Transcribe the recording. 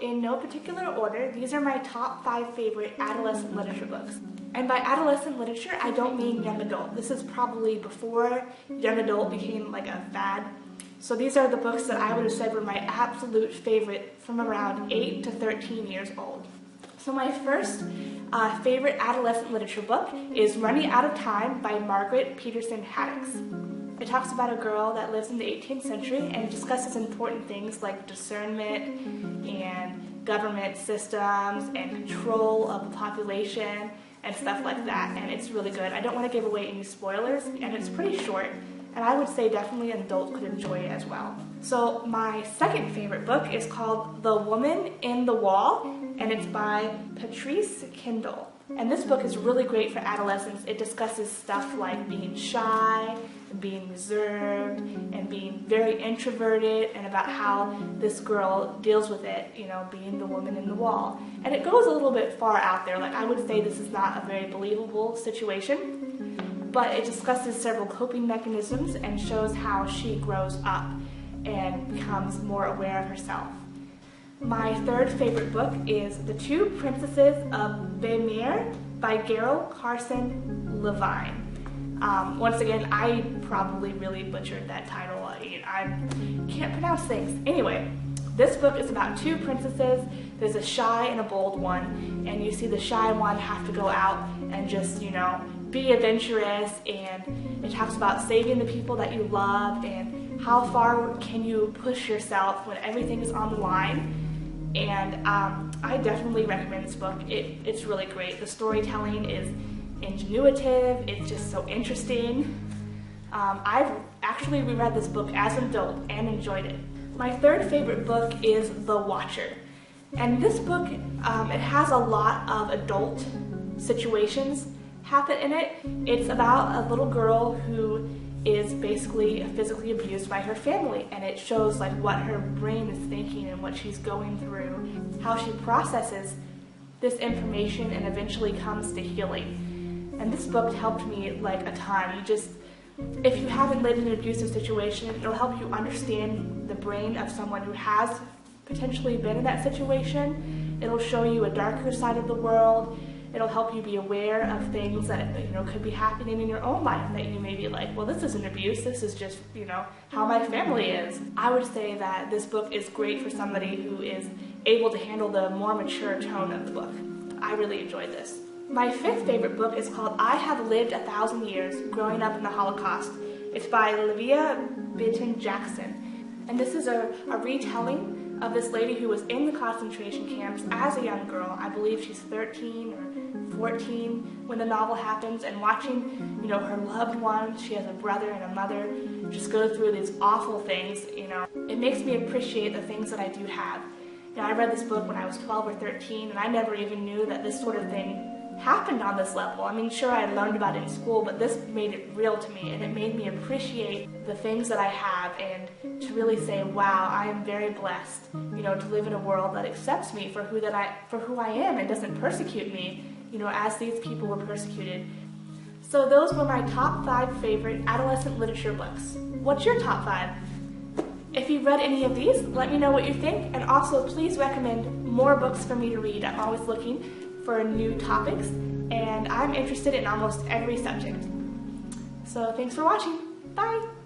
In no particular order, these are my top 5 favorite adolescent literature books. And by adolescent literature, I don't mean young adult. This is probably before young adult became like a fad. So these are the books that I would have said were my absolute favorite from around 8 to 13 years old. So my first favorite adolescent literature book is Running Out of Time by Margaret Peterson Haddix. It talks about a girl that lives in the 18th century and it discusses important things like discernment and government systems and control of the population and stuff like that, and it's really good. I don't want to give away any spoilers, and it's pretty short, and I would say definitely an adult could enjoy it as well. So my second favorite book is called The Woman in the Wall, and it's by Patrice Kindle. And this book is really great for adolescents. It discusses stuff like being shy, being reserved, and being very introverted, and about how this girl deals with it, you know, being the woman in the wall. And it goes a little bit far out there. Like, I would say this is not a very believable situation, but it discusses several coping mechanisms and shows how she grows up and becomes more aware of herself. My third favorite book is The Two Princesses of Veneer by Gail Carson Levine. Once again, I probably really butchered that title. I can't pronounce things. Anyway, this book is about two princesses. There's a shy and a bold one, and you see the shy one have to go out and just, you know, be adventurous, and it talks about saving the people that you love and how far can you push yourself when everything is on the line. And I definitely recommend this book. It's really great. The storytelling is ingenuitive. It's just so interesting. I've actually reread this book as an adult and enjoyed it. My third favorite book is The Watcher. And this book, it has a lot of adult situations happen in it. It's about a little girl who is basically physically abused by her family, and it shows like what her brain is thinking and what she's going through, how she processes this information and eventually comes to healing. And this book helped me like a ton. If you haven't lived in an abusive situation, it'll help you understand the brain of someone who has potentially been in that situation. It'll show you a darker side of the world. It'll help you be aware of things that, you know, could be happening in your own life that you may be like, well, this isn't abuse, this is just, you know, how my family is. I would say that this book is great for somebody who is able to handle the more mature tone of the book. I really enjoyed this. My fifth favorite book is called I Have Lived 1,000 Years, Growing Up in the Holocaust. It's by Olivia Benton Jackson. And this is a retelling of this lady who was in the concentration camps as a young girl. I believe she's 13 or 14 when the novel happens, and watching, you know, her loved ones, she has a brother and a mother, just go through these awful things, you know. It makes me appreciate the things that I do have. You know, I read this book when I was 12 or 13, and I never even knew that this sort of thing happened on this level. I mean, sure, I had learned about it in school, but this made it real to me, and it made me appreciate the things that I have, and to really say, wow, I am very blessed, you know, to live in a world that accepts me for who I am and doesn't persecute me, you know, as these people were persecuted. So those were my top 5 favorite adolescent literature books. What's your top 5? If you've read any of these, let me know what you think, and also please recommend more books for me to read. I'm always looking for new topics, and I'm interested in almost every subject. So thanks for watching. Bye!